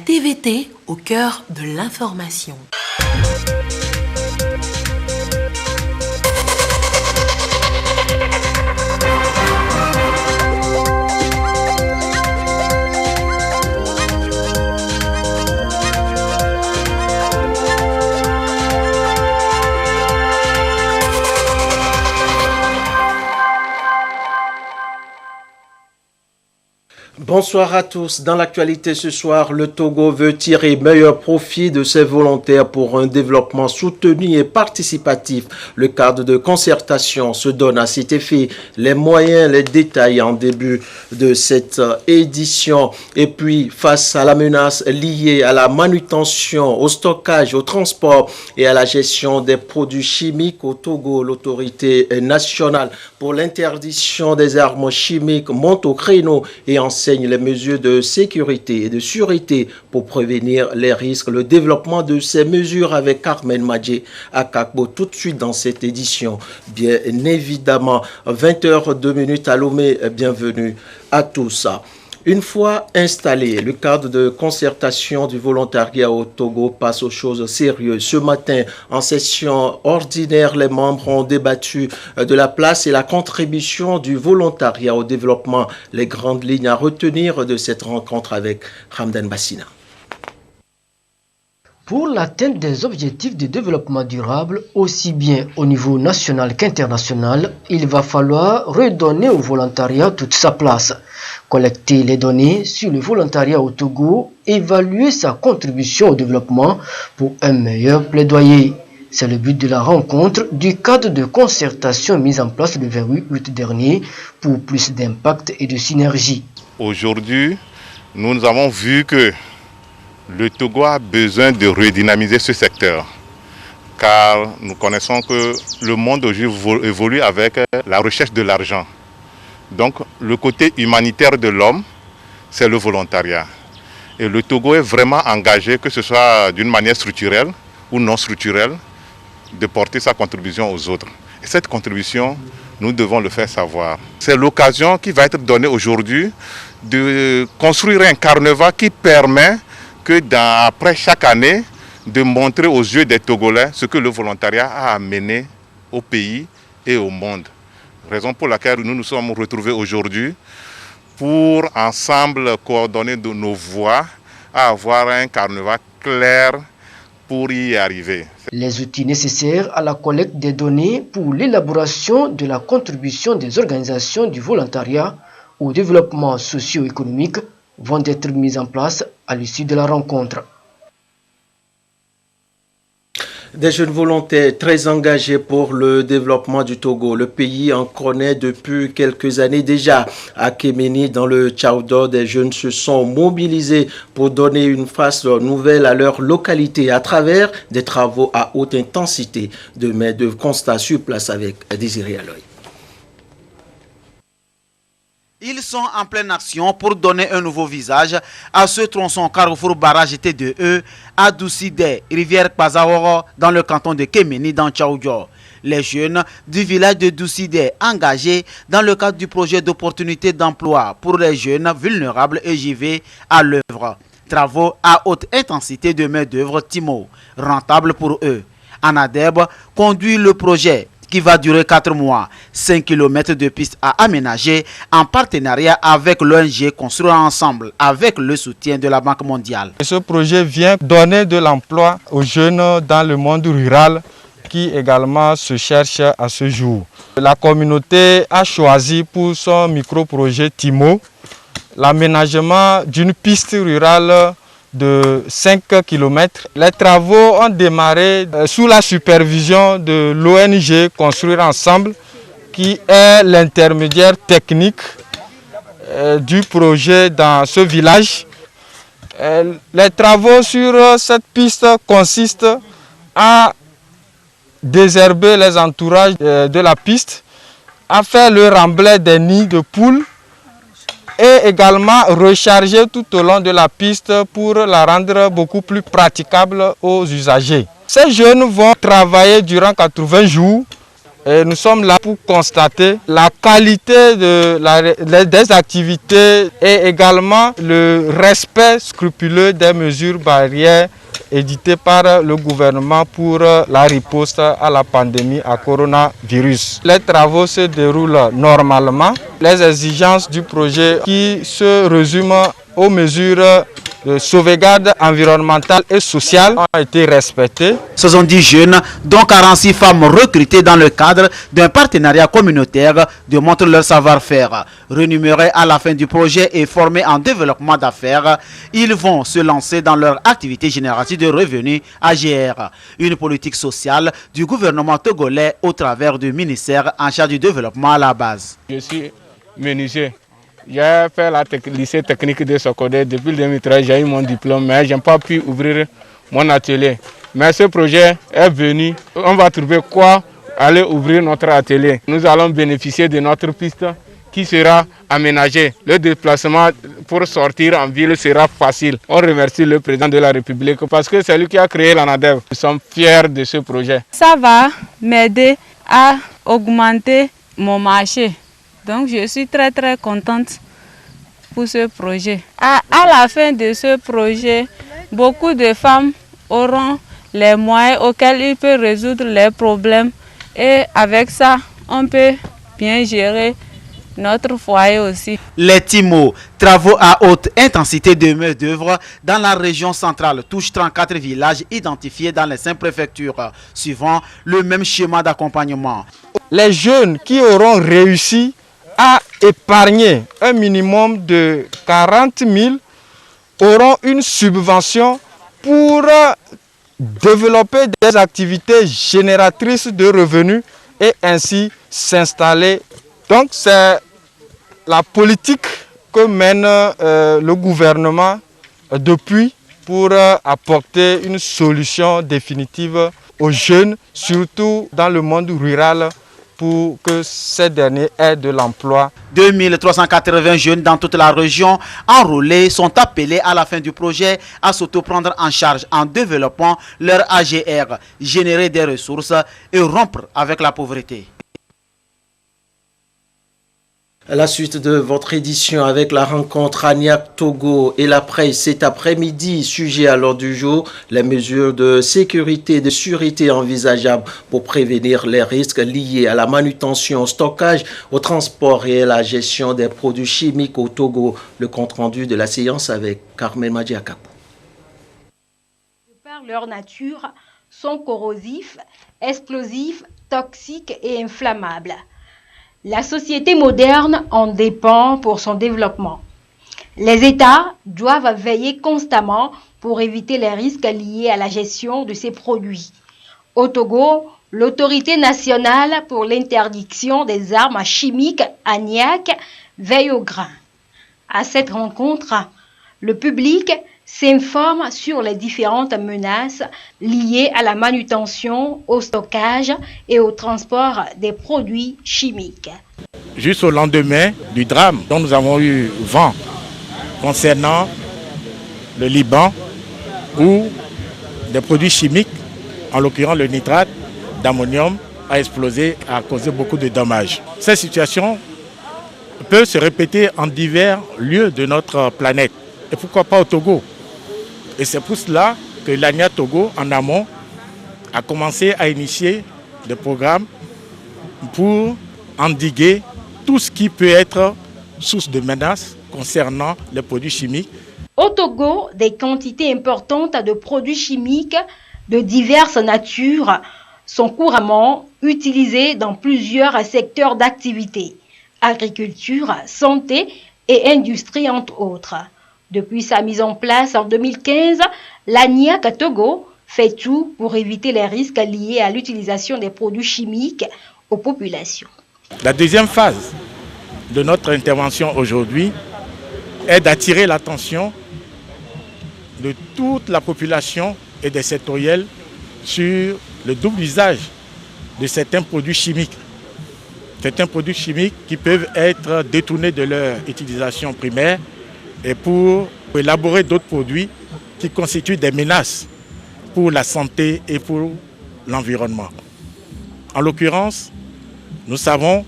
TVT au cœur de l'information. Bonsoir à tous. Dans l'actualité ce soir, le Togo veut tirer meilleur profit de ses volontaires pour un développement soutenu et participatif. Le cadre de concertation se donne à cet effet. Les moyens, les détails en début de cette édition. Et puis, face à la menace liée à la manutention, au stockage, au transport et à la gestion des produits chimiques au Togo, l'autorité nationale pour l'interdiction des armes chimiques monte au créneau et enseigne les mesures de sécurité et de sûreté pour prévenir les risques. Le développement de ces mesures avec Carmen Madje à Kakbo tout de suite dans cette édition. Bien évidemment, 20h02 à Lomé, bienvenue à tous. Une fois installé, le cadre de concertation du volontariat au Togo passe aux choses sérieuses. Ce matin, en session ordinaire, les membres ont débattu de la place et la contribution du volontariat au développement. Les grandes lignes à retenir de cette rencontre avec Hamdan Bassina. Pour l'atteinte des objectifs de développement durable, aussi bien au niveau national qu'international, il va falloir redonner au volontariat toute sa place. Collecter les données sur le volontariat au Togo, évaluer sa contribution au développement pour un meilleur plaidoyer. C'est le but de la rencontre du cadre de concertation mis en place le 28 août dernier pour plus d'impact et de synergie. Aujourd'hui, nous avons vu que le Togo a besoin de redynamiser ce secteur, car nous connaissons que le monde aujourd'hui évolue avec la recherche de l'argent. Donc le côté humanitaire de l'homme, c'est le volontariat. Et le Togo est vraiment engagé, que ce soit d'une manière structurelle ou non structurelle, de porter sa contribution aux autres. Et cette contribution, nous devons le faire savoir. C'est l'occasion qui va être donnée aujourd'hui de construire un carnaval qui permet que après chaque année, de montrer aux yeux des Togolais ce que le volontariat a amené au pays et au monde. Raison pour laquelle nous nous sommes retrouvés aujourd'hui pour ensemble coordonner de nos voix à avoir un carnaval clair pour y arriver. Les outils nécessaires à la collecte des données pour l'élaboration de la contribution des organisations du volontariat au développement socio-économique vont être mis en place à l'issue de la rencontre. Des jeunes volontaires très engagés pour le développement du Togo. Le pays en connaît depuis quelques années déjà. À Kéméni, dans le Tchaoudo, des jeunes se sont mobilisés pour donner une face nouvelle à leur localité à travers des travaux à haute intensité. De constat sur place avec Désiré Aloy. Ils sont en pleine action pour donner un nouveau visage à ce tronçon carrefour barrage T2E à Doucidé, rivière Kpazaworo, dans le canton de Kéméni, dans Tchaoudjo. Les jeunes du village de Doucidé engagés dans le cadre du projet d'opportunité d'emploi pour les jeunes vulnérables et JV à l'œuvre. Travaux à haute intensité de main-d'œuvre Timo, rentable pour eux. Anadeb conduit le projet qui va durer 4 mois, 5 km de pistes à aménager en partenariat avec l'ONG Construire Ensemble, avec le soutien de la Banque mondiale. Ce projet vient donner de l'emploi aux jeunes dans le monde rural qui également se cherchent à ce jour. La communauté a choisi pour son micro-projet Timo l'aménagement d'une piste rurale de 5 km. Les travaux ont démarré sous la supervision de l'ONG Construire Ensemble, qui est l'intermédiaire technique du projet dans ce village. Les travaux sur cette piste consistent à désherber les entourages de la piste, à faire le remblai des nids de poules et également recharger tout au long de la piste pour la rendre beaucoup plus praticable aux usagers. Ces jeunes vont travailler durant 80 jours Et nous sommes là pour constater la qualité des activités et également le respect scrupuleux des mesures barrières éditées par le gouvernement pour la riposte à la pandémie à coronavirus. Les travaux se déroulent normalement. Les exigences du projet qui se résument aux mesures de sauvegarde environnementale et sociale ont été respectées. 70 jeunes, dont 46 femmes recrutées dans le cadre d'un partenariat communautaire, démontrent leur savoir-faire. Rémunérés à la fin du projet et formés en développement d'affaires, ils vont se lancer dans leur activité génératrice de revenus AGR, une politique sociale du gouvernement togolais au travers du ministère en charge du développement à la base. Je suis menuisier. J'ai fait le lycée technique de Sokodé. Depuis 2013, j'ai eu mon diplôme, mais je n'ai pas pu ouvrir mon atelier. Mais ce projet est venu. On va trouver quoi aller ouvrir notre atelier. Nous allons bénéficier de notre piste qui sera aménagée. Le déplacement pour sortir en ville sera facile. On remercie le président de la République parce que c'est lui qui a créé l'ANADEV. Nous sommes fiers de ce projet. Ça va m'aider à augmenter mon marché. Donc je suis très contente pour ce projet. À la fin de ce projet, beaucoup de femmes auront les moyens auxquels ils peuvent résoudre leurs problèmes. Et avec ça, on peut bien gérer notre foyer aussi. Les TIMO, travaux à haute intensité de main-d'œuvre dans la région centrale, touchent 34 villages identifiés dans les 5 préfectures, suivant le même schéma d'accompagnement. Les jeunes qui auront réussi à épargner un minimum de 40 000 auront une subvention pour développer des activités génératrices de revenus et ainsi s'installer. Donc c'est la politique que mène le gouvernement depuis pour apporter une solution définitive aux jeunes, surtout dans le monde rural, pour que ces derniers aient de l'emploi. 2380 jeunes dans toute la région enrôlés sont appelés à la fin du projet à s'autoprendre en charge en développant leur AGR, générer des ressources et rompre avec la pauvreté. À la suite de votre édition avec la rencontre Aniak-Togo et la presse cet après-midi, sujet à l'ordre du jour, les mesures de sécurité et de sûreté envisageables pour prévenir les risques liés à la manutention, au stockage, au transport et à la gestion des produits chimiques au Togo. Le compte-rendu de la séance avec Carmen Madiakakou. Par leur nature, sont corrosifs, explosifs, toxiques et inflammables. La société moderne en dépend pour son développement. Les États doivent veiller constamment pour éviter les risques liés à la gestion de ces produits. Au Togo, l'autorité nationale pour l'interdiction des armes chimiques, ANIAC, veille au grain. À cette rencontre, le public s'informe sur les différentes menaces liées à la manutention, au stockage et au transport des produits chimiques. Juste au lendemain du drame dont nous avons eu vent concernant le Liban, où des produits chimiques, en l'occurrence le nitrate d'ammonium, a explosé, a causé beaucoup de dommages. Cette situation peut se répéter en divers lieux de notre planète. Et pourquoi pas au Togo? Et c'est pour cela que l'ANIA Togo, en amont, a commencé à initier des programmes pour endiguer tout ce qui peut être source de menaces concernant les produits chimiques. Au Togo, des quantités importantes de produits chimiques de diverses natures sont couramment utilisés dans plusieurs secteurs d'activité, agriculture, santé et industrie entre autres. Depuis sa mise en place en 2015, l'ANIAC Togo fait tout pour éviter les risques liés à l'utilisation des produits chimiques aux populations. La deuxième phase de notre intervention aujourd'hui est d'attirer l'attention de toute la population et des sectoriels sur le double usage de certains produits chimiques. Certains produits chimiques qui peuvent être détournés de leur utilisation primaire et pour élaborer d'autres produits qui constituent des menaces pour la santé et pour l'environnement. En l'occurrence, Nous savons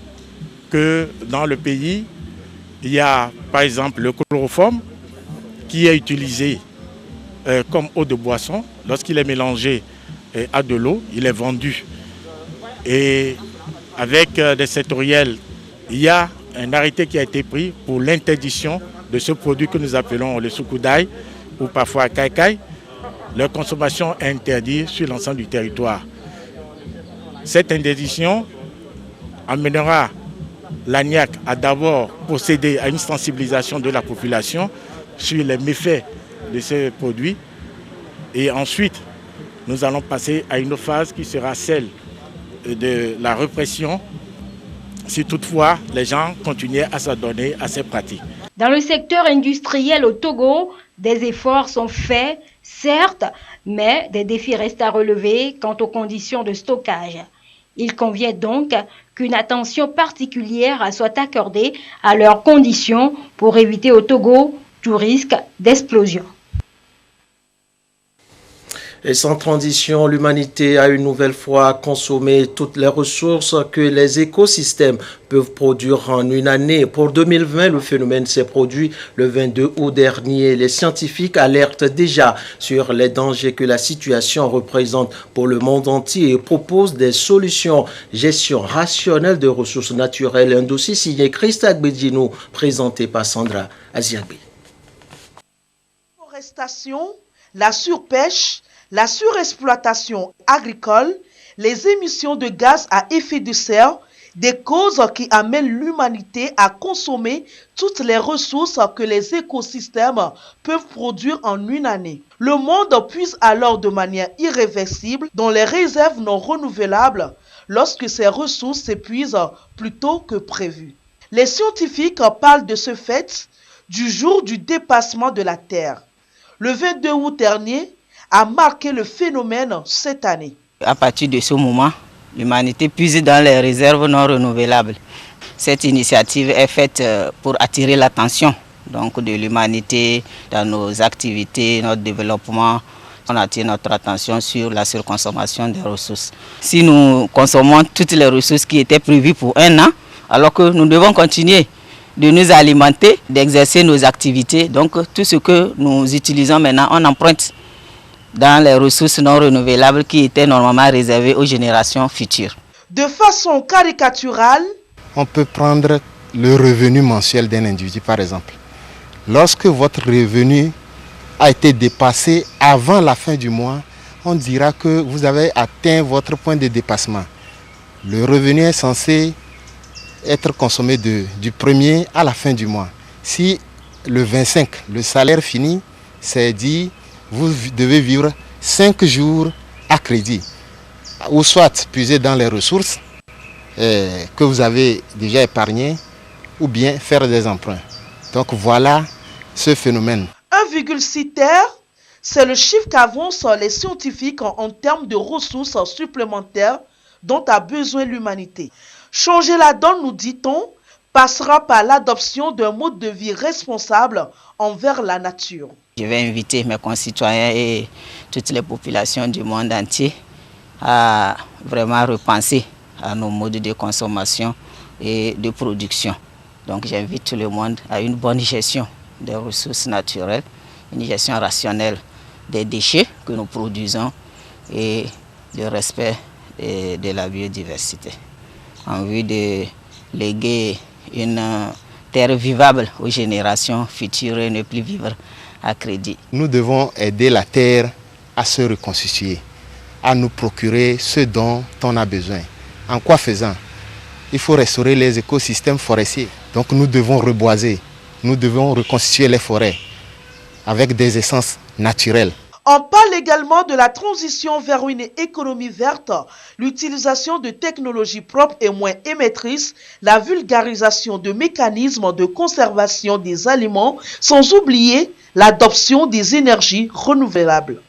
que dans le pays, il y a par exemple le chloroforme qui est utilisé comme eau de boisson. Lorsqu'il est mélangé à de l'eau, il est vendu. Et avec des sectoriels, il y a un arrêté qui a été pris pour l'interdiction de ce produit que nous appelons le soukoudaï ou parfois caïcaï. Leur consommation est interdite sur l'ensemble du territoire. Cette interdiction amènera l'ANIAC à d'abord procéder à une sensibilisation de la population sur les méfaits de ces produits. Et ensuite, nous allons passer à une phase qui sera celle de la répression si toutefois les gens continuaient à s'adonner à ces pratiques. Dans le secteur industriel au Togo, des efforts sont faits, certes, mais des défis restent à relever quant aux conditions de stockage. Il convient donc qu'une attention particulière soit accordée à leurs conditions pour éviter au Togo tout risque d'explosion. Et sans transition, l'humanité a une nouvelle fois consommé toutes les ressources que les écosystèmes peuvent produire en une année. Pour 2020, le phénomène s'est produit le 22 août dernier. Les scientifiques alertent déjà sur les dangers que la situation représente pour le monde entier et proposent des solutions. Gestion rationnelle de ressources naturelles. Un dossier signé Christa Gbedjino, présenté par Sandra Aziabi. La surpêche, la surexploitation agricole, les émissions de gaz à effet de serre, des causes qui amènent l'humanité à consommer toutes les ressources que les écosystèmes peuvent produire en une année. Le monde puise alors de manière irréversible dans les réserves non renouvelables lorsque ces ressources s'épuisent plus tôt que prévu. Les scientifiques parlent de ce fait du jour du dépassement de la Terre. Le 22 août dernier a marqué le phénomène cette année. À partir de ce moment, l'humanité puise dans les réserves non renouvelables. Cette initiative est faite pour attirer l'attention de l'humanité dans nos activités, notre développement. On attire notre attention sur la surconsommation des ressources. Si nous consommons toutes les ressources qui étaient prévues pour un an, alors que nous devons continuer de nous alimenter, d'exercer nos activités. Donc tout ce que nous utilisons maintenant, on emprunte dans les ressources non renouvelables qui étaient normalement réservées aux générations futures. De façon caricaturale, on peut prendre le revenu mensuel d'un individu par exemple. Lorsque votre revenu a été dépassé avant la fin du mois, on dira que vous avez atteint votre point de dépassement. Le revenu est censé être consommé du 1er à la fin du mois. Si le 25, le salaire finit, c'est dit vous devez vivre 5 jours à crédit, ou soit puiser dans les ressources que vous avez déjà épargnées, ou bien faire des emprunts. Donc voilà ce phénomène. 1,6 terres, c'est le chiffre qu'avancent les scientifiques en termes de ressources supplémentaires dont a besoin l'humanité. Changer la donne, nous dit-on, passera par l'adoption d'un mode de vie responsable envers la nature. Je vais inviter mes concitoyens et toutes les populations du monde entier à vraiment repenser à nos modes de consommation et de production. Donc j'invite tout le monde à une bonne gestion des ressources naturelles, une gestion rationnelle des déchets que nous produisons et le respect de la biodiversité, en vue de léguer une terre vivable aux générations futures et ne plus vivre à crédit. Nous devons aider la terre à se reconstituer, à nous procurer ce dont on a besoin. En quoi faisant? Il faut restaurer les écosystèmes forestiers. Donc nous devons reboiser, nous devons reconstituer les forêts avec des essences naturelles. On parle également de la transition vers une économie verte, l'utilisation de technologies propres et moins émettrices, la vulgarisation de mécanismes de conservation des aliments, sans oublier l'adoption des énergies renouvelables.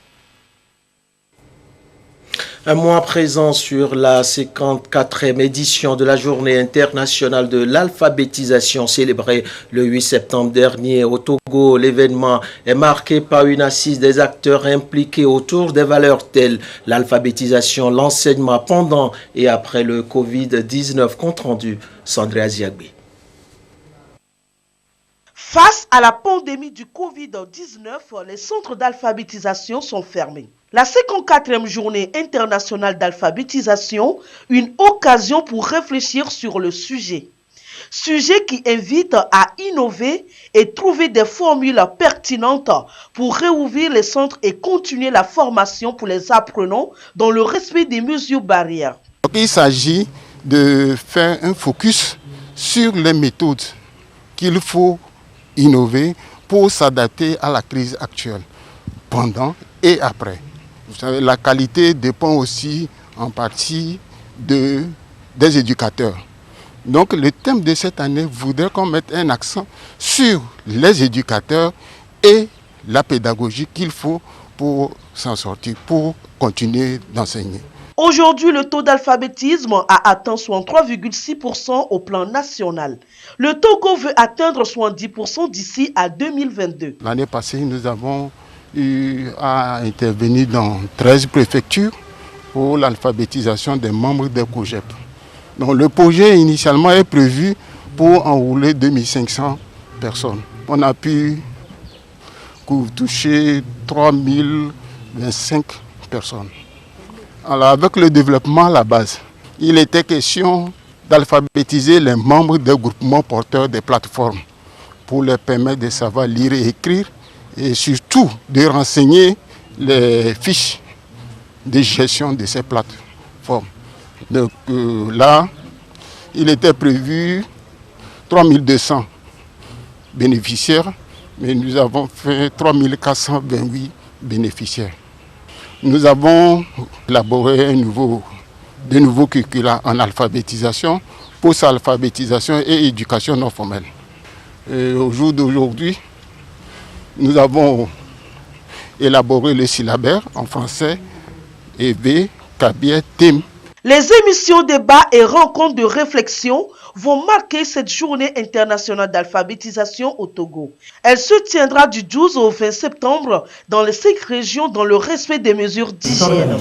Un mois présent sur la 54e édition de la Journée internationale de l'alphabétisation célébrée le 8 septembre dernier au Togo. L'événement est marqué par une assise des acteurs impliqués autour des valeurs telles l'alphabétisation, l'enseignement pendant et après le Covid-19. Compte rendu, Sandré Aziagbe. Face à la pandémie du Covid-19, les centres d'alphabétisation sont fermés. La 54e journée internationale d'alphabétisation, une occasion pour réfléchir sur le sujet. Sujet qui invite à innover et trouver des formules pertinentes pour réouvrir les centres et continuer la formation pour les apprenants dans le respect des mesures barrières. Il s'agit de faire un focus sur les méthodes qu'il faut innover pour s'adapter à la crise actuelle, pendant et après. Vous savez, la qualité dépend aussi en partie des éducateurs. Donc le thème de cette année voudrait qu'on mette un accent sur les éducateurs et la pédagogie qu'il faut pour s'en sortir, pour continuer d'enseigner. Aujourd'hui, le taux d'alphabétisme a atteint 63,6% au plan national. Le Togo veut atteindre 70% d'ici à 2022. L'année passée, nous avons eu à intervenir dans 13 préfectures pour l'alphabétisation des membres des COGEP. Donc, le projet initialement est prévu pour enrôler 2500 personnes. On a pu toucher 3025 personnes. Alors, avec le développement à la base, il était question d'alphabétiser les membres des groupements porteurs des plateformes pour leur permettre de savoir lire et écrire et surtout de renseigner les fiches de gestion de ces plateformes. Donc là, il était prévu 3200 bénéficiaires, mais nous avons fait 3428 bénéficiaires. Nous avons élaboré de nouveaux curricula en alphabétisation, post-alphabétisation et éducation non formelle. Et au jour d'aujourd'hui, nous avons élaboré le syllabaire en français, EV, Kabier, TIM. Les émissions débats et rencontres de réflexion vont marquer cette journée internationale d'alphabétisation au Togo. Elle se tiendra du 12 au 20 septembre dans les 5 régions dans le respect des mesures d'hygiène.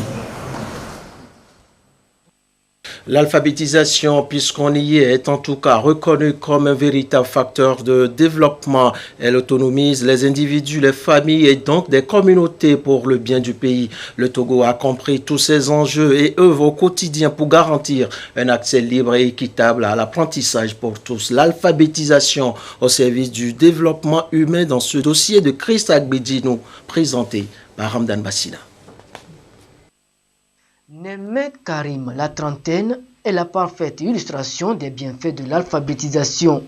L'alphabétisation, puisqu'on y est en tout cas reconnue comme un véritable facteur de développement. Elle autonomise les individus, les familles et donc des communautés pour le bien du pays. Le Togo a compris tous ces enjeux et œuvre au quotidien pour garantir un accès libre et équitable à l'apprentissage pour tous. L'alphabétisation au service du développement humain dans ce dossier de Christ Agbedino, présenté par Hamdan Bassina. Nemet Karim, la trentaine, est la parfaite illustration des bienfaits de l'alphabétisation.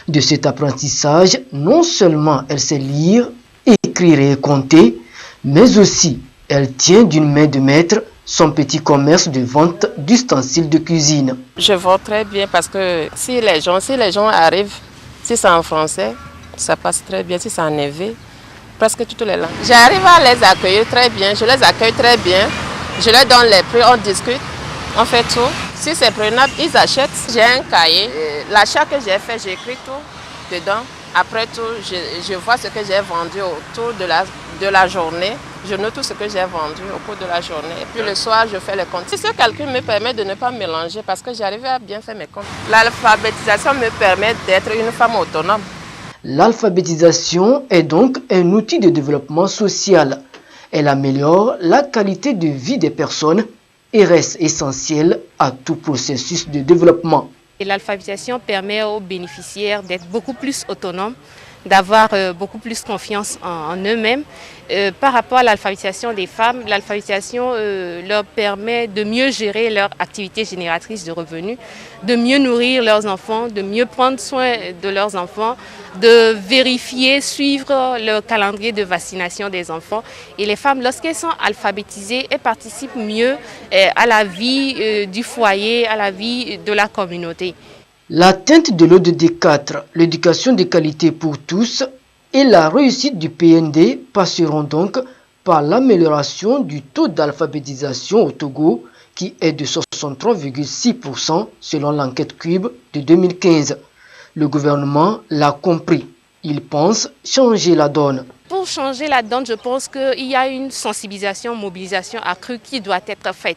De cet apprentissage, non seulement elle sait lire, écrire et compter, mais aussi elle tient d'une main de maître son petit commerce de vente d'ustensiles de cuisine. Je vends très bien parce que si les gens arrivent, si c'est en français, ça passe très bien, si c'est en élevé, presque toutes les langues. J'arrive à les accueillir très bien, je les accueille très bien. Je leur donne les prix, on discute, on fait tout. Si c'est prenable, ils achètent. J'ai un cahier. L'achat que j'ai fait, j'écris tout dedans. Après tout, je vois ce que j'ai vendu autour de la journée. Je note tout ce que j'ai vendu au cours de la journée. Et puis le soir, je fais les comptes. Si ce calcul me permet de ne pas mélanger parce que j'arrive à bien faire mes comptes. L'alphabétisation me permet d'être une femme autonome. L'alphabétisation est donc un outil de développement social. Elle améliore la qualité de vie des personnes et reste essentielle à tout processus de développement. L'alphabétisation permet aux bénéficiaires d'être beaucoup plus autonomes, d'avoir beaucoup plus confiance en eux-mêmes. Par rapport à l'alphabétisation des femmes, l'alphabétisation leur permet de mieux gérer leur activité génératrice de revenus, de mieux nourrir leurs enfants, de mieux prendre soin de leurs enfants, de vérifier, suivre le calendrier de vaccination des enfants. Et les femmes, lorsqu'elles sont alphabétisées, elles participent mieux à la vie du foyer, à la vie de la communauté. L'atteinte de l'ODD 4, l'éducation de qualité pour tous, et la réussite du PND passeront donc par l'amélioration du taux d'alphabétisation au Togo qui est de 63,6% selon l'enquête Cube de 2015. Le gouvernement l'a compris. Il pense changer la donne. Pour changer la donne, je pense qu'il y a une sensibilisation, mobilisation accrue qui doit être faite.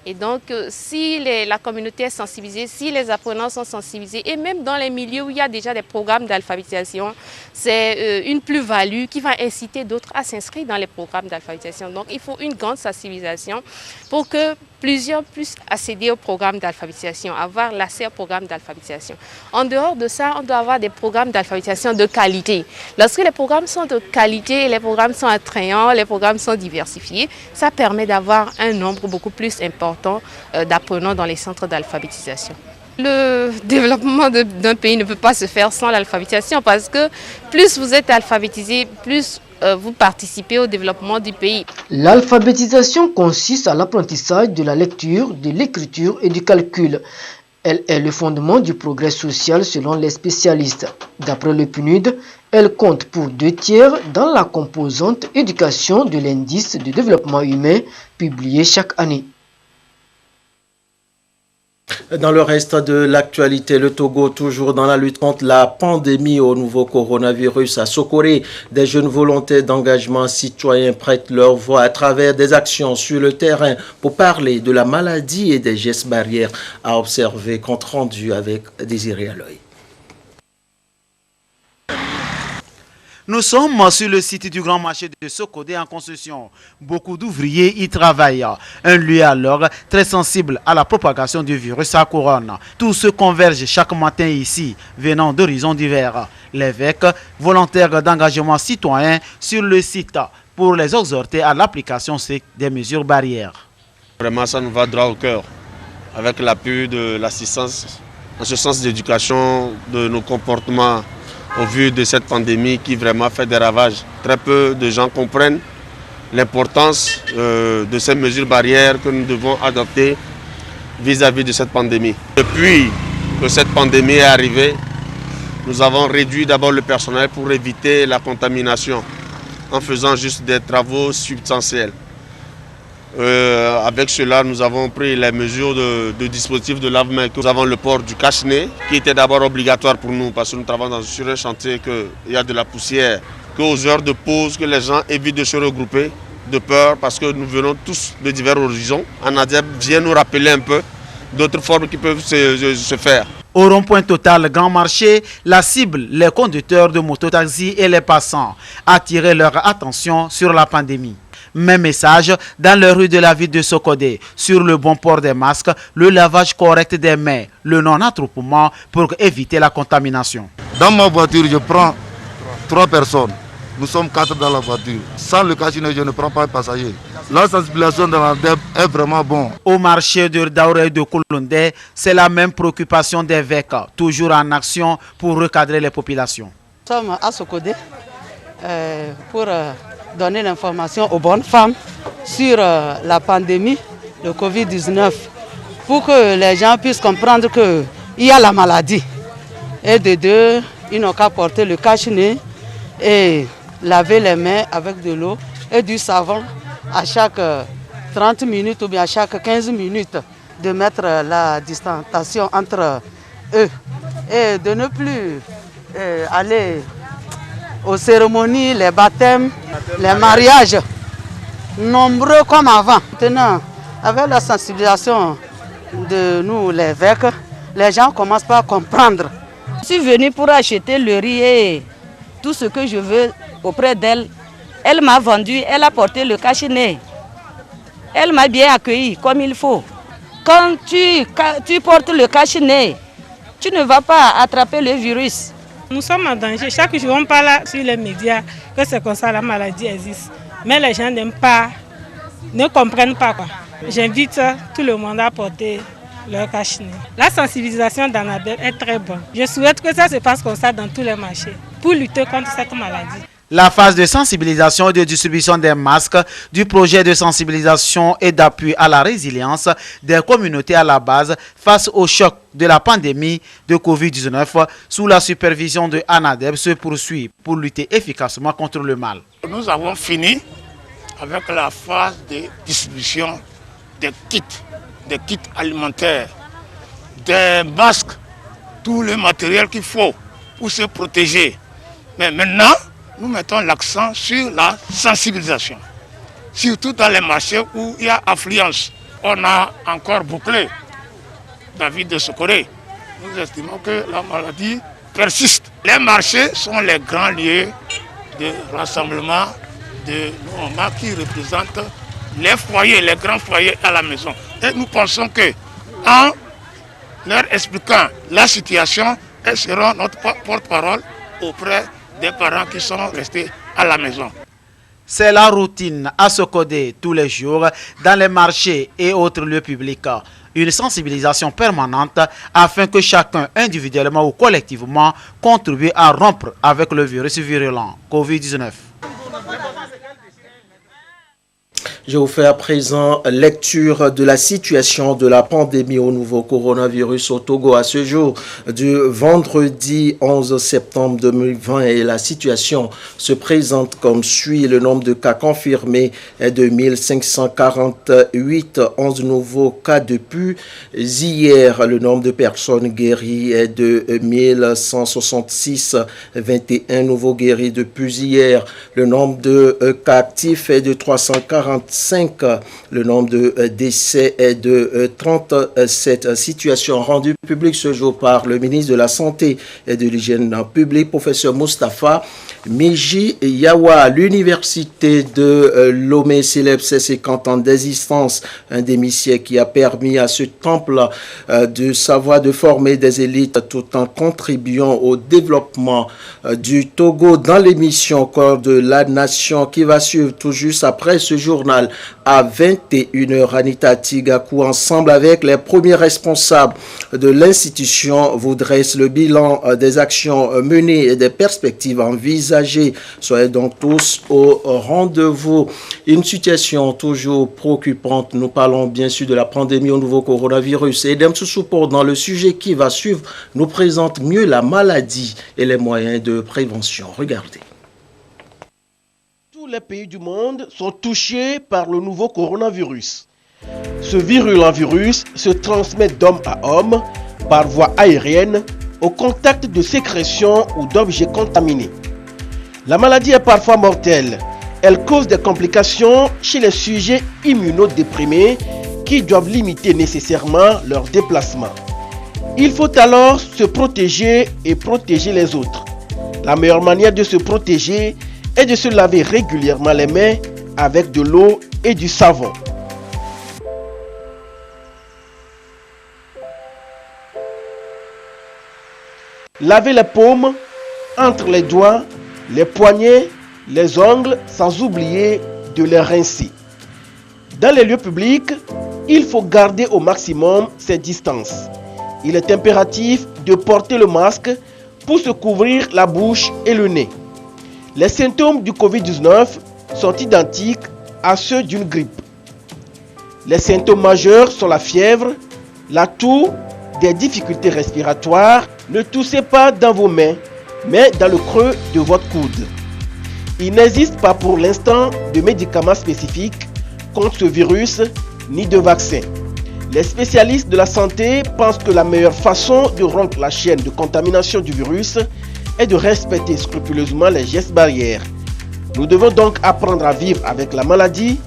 Et donc, si la communauté est sensibilisée, si les apprenants sont sensibilisés, et même dans les milieux où il y a déjà des programmes d'alphabétisation, c'est une plus-value qui va inciter d'autres à s'inscrire dans les programmes d'alphabétisation. Donc, il faut une grande sensibilisation pour que plusieurs puissent accéder au programme d'alphabétisation, avoir l'accès au programme d'alphabétisation. En dehors de ça, on doit avoir des programmes d'alphabétisation de qualité. Lorsque les programmes sont de qualité, les programmes sont attrayants, les programmes sont diversifiés, ça permet d'avoir un nombre beaucoup plus important d'apprenants dans les centres d'alphabétisation. Le développement d'un pays ne peut pas se faire sans l'alphabétisation parce que plus vous êtes alphabétisé, plus vous participez au développement du pays. L'alphabétisation consiste à l'apprentissage de la lecture, de l'écriture et du calcul. Elle est le fondement du progrès social selon les spécialistes. D'après le PNUD, elle compte pour 2/3 dans la composante éducation de l'indice de développement humain publié chaque année. Dans le reste de l'actualité, le Togo, toujours dans la lutte contre la pandémie au nouveau coronavirus, à Sokoré, des jeunes volontaires d'engagement citoyen prêtent leur voix à travers des actions sur le terrain pour parler de la maladie et des gestes barrières à observer, compte rendu avec Désiré Aloy. Nous sommes sur le site du grand marché de Sokodé en construction. Beaucoup d'ouvriers y travaillent. Un lieu alors très sensible à la propagation du virus à couronne. Tout se converge chaque matin ici, venant d'horizons divers. L'évêque, volontaire d'engagement citoyen sur le site pour les exhorter à l'application des mesures barrières. Vraiment, ça nous va droit au cœur, avec l'appui de l'assistance, en ce sens d'éducation de nos comportements au vu de cette pandémie qui vraiment fait des ravages. Très peu de gens comprennent l'importance de ces mesures barrières que nous devons adopter vis-à-vis de cette pandémie. Depuis que cette pandémie est arrivée, nous avons réduit d'abord le personnel pour éviter la contamination en faisant juste des travaux substantiels. Avec cela, nous avons pris les mesures de dispositifs de lave-mains. Nous avons le port du cache-nez qui était d'abord obligatoire pour nous parce que nous travaillons sur un chantier qu'il y a de la poussière. Qu'aux heures de pause, que les gens évitent de se regrouper de peur parce que nous venons tous de divers horizons. Anadeb vient nous rappeler un peu d'autres formes qui peuvent se faire. Au rond-point total Grand Marché, la cible, les conducteurs de mototaxi et les passants, attirer leur attention sur la pandémie. Même message dans les rues de la ville de Sokodé, sur le bon port des masques, le lavage correct des mains, le non-attroupement pour éviter la contamination. Dans ma voiture, je prends 3 personnes. Nous sommes 4 dans la voiture. Sans le cache-nez, je ne prends pas de passager. La sensibilisation de l'ANDEP est vraiment bon. Au marché de Daouré de Kouloundé, c'est la même préoccupation des évêques, toujours en action pour recadrer les populations. Nous sommes à Sokodé pour donner l'information aux bonnes femmes sur la pandémie de Covid-19 pour que les gens puissent comprendre qu'il y a la maladie. Et de deux, ils n'ont qu'à porter le cache-nez et laver les mains avec de l'eau et du savon à chaque 30 minutes ou bien à chaque 15 minutes, de mettre la distanciation entre eux et de ne plus aller aux cérémonies, les baptêmes, les mariages, nombreux comme avant. Maintenant, avec la sensibilisation de nous, les évêques, les gens commencent pas à comprendre. Je suis venue pour acheter le riz et tout ce que je veux auprès d'elle. Elle m'a vendu, elle a porté le cache-nez. Elle m'a bien accueilli comme il faut. Quand tu portes le cache-nez, tu ne vas pas attraper le virus. Nous sommes en danger. Chaque jour, on parle sur les médias que c'est comme ça, la maladie existe. Mais les gens n'aiment pas, ne comprennent pas. J'invite tout le monde à porter leur cache-nez. La sensibilisation d'Annabelle est très bonne. Je souhaite que ça se passe comme ça dans tous les marchés pour lutter contre cette maladie. La phase de sensibilisation et de distribution des masques du projet de sensibilisation et d'appui à la résilience des communautés à la base face au choc de la pandémie de Covid-19 sous la supervision de Anadeb se poursuit pour lutter efficacement contre le mal. Nous avons fini avec la phase de distribution des kits alimentaires, des masques, tout le matériel qu'il faut pour se protéger. Mais maintenant, nous mettons l'accent sur la sensibilisation, surtout dans les marchés où il y a affluence. On a encore bouclé David de Socoré. Nous estimons que la maladie persiste. Les marchés sont les grands lieux de rassemblement de nos mamans qui représentent les foyers, les grands foyers à la maison. Et nous pensons que en leur expliquant la situation, elles seront notre porte-parole auprès des parents qui sont restés à la maison. C'est la routine à Sokodé tous les jours dans les marchés et autres lieux publics. Une sensibilisation permanente afin que chacun, individuellement ou collectivement, contribue à rompre avec le virus virulent Covid-19. Je vous fais à présent lecture de la situation de la pandémie au nouveau coronavirus au Togo à ce jour du vendredi 11 septembre 2020 et la situation se présente comme suit. Le nombre de cas confirmés est de 1548, 11 nouveaux cas depuis hier. Le nombre de personnes guéries est de 1166, 21 nouveaux guéris depuis hier. Le nombre de cas actifs est de 345. Le nombre de décès est de 37. Situation rendue publique ce jour par le ministre de la Santé et de l'Hygiène publique, professeur Moustapha Miji Yawa. L'université de Lomé célèbre ses 50 ans d'existence, un démisier qui a permis à ce temple de savoir de former des élites tout en contribuant au développement du Togo. Dans l'émission Corps de la Nation qui va suivre tout juste après ce journal à 21h, Anita Tigakou, ensemble avec les premiers responsables de l'institution, vous dresse le bilan des actions menées et des perspectives envisagées. Soyez donc tous au rendez-vous. Une situation toujours préoccupante. Nous parlons bien sûr de la pandémie au nouveau coronavirus. Et Edem Soussoupo, dans le sujet qui va suivre, nous présente mieux la maladie et les moyens de prévention. Regardez. Tous les pays du monde sont touchés par le nouveau coronavirus. Ce virulent virus se transmet d'homme à homme par voie aérienne au contact de sécrétions ou d'objets contaminés. La maladie est parfois mortelle. Elle cause des complications chez les sujets immunodéprimés qui doivent limiter nécessairement leur déplacement. Il faut alors se protéger et protéger les autres. La meilleure manière de se protéger est de se laver régulièrement les mains avec de l'eau et du savon. Lavez les paumes, entre les doigts, les poignets, les ongles, sans oublier de les rincer. Dans les lieux publics, il faut garder au maximum ces distances. Il est impératif de porter le masque pour se couvrir la bouche et le nez. Les symptômes du Covid-19 sont identiques à ceux d'une grippe. Les symptômes majeurs sont la fièvre, la toux, des difficultés respiratoires. Ne toussez pas dans vos mains, mais dans le creux de votre coude. Il n'existe pas pour l'instant de médicaments spécifiques contre ce virus ni de vaccin. Les spécialistes de la santé pensent que la meilleure façon de rompre la chaîne de contamination du virus est de respecter scrupuleusement les gestes barrières. Nous devons donc apprendre à vivre avec la maladie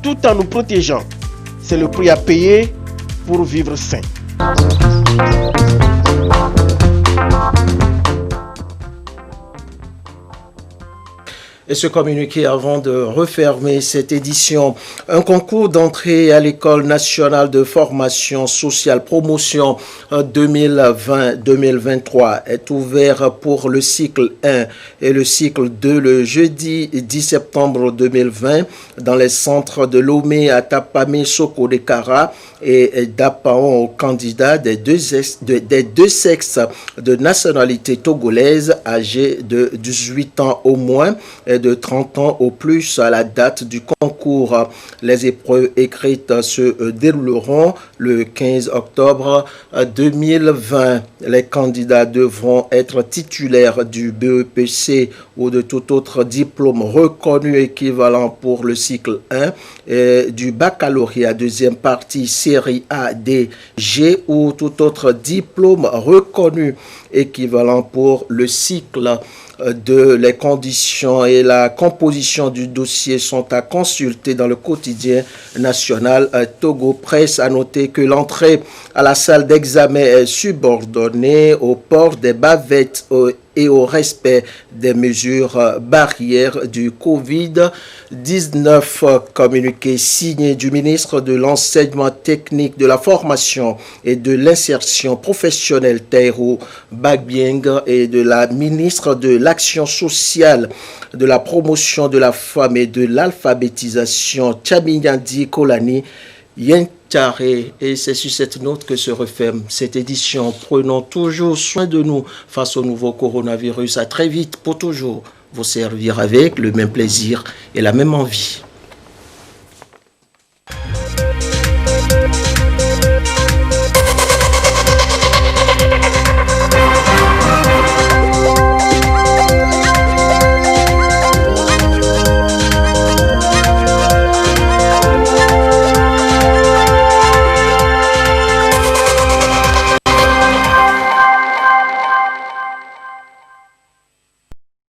tout en nous protégeant. C'est le prix à payer pour vivre sain. Et se communiquer avant de refermer cette édition. Un concours d'entrée à l'École nationale de formation sociale promotion 2020-2023 est ouvert pour le cycle 1 et le cycle 2 le jeudi 10 septembre 2020 dans les centres de Lomé, Atapamé, Soko de Kara et d'Apaon aux candidats des deux sexes de nationalité togolaise âgés de 18 ans au moins. est de 30 ans au plus à la date du concours. Les épreuves écrites se dérouleront le 15 octobre 2020. Les candidats devront être titulaires du BEPC ou de tout autre diplôme reconnu équivalent pour le cycle 1 et du baccalauréat deuxième partie série A, D, G ou tout autre diplôme reconnu équivalent pour le cycle 2. Les conditions et la composition du dossier sont à consulter dans le quotidien national Togo Presse. À noter que l'entrée à la salle d'examen est subordonnée au port des bavettes et au respect des mesures barrières du Covid-19. Communiqué signé du ministre de l'Enseignement technique, de la formation et de l'insertion professionnelle Taïro Bagbieng et de la ministre de l'Action sociale, de la promotion de la femme et de l'alphabétisation Tchaminyandi Kolani Yentaré. Et c'est sur cette note que se referme cette édition. Prenons toujours soin de nous face au nouveau coronavirus. À très vite pour toujours vous servir avec le même plaisir et la même envie.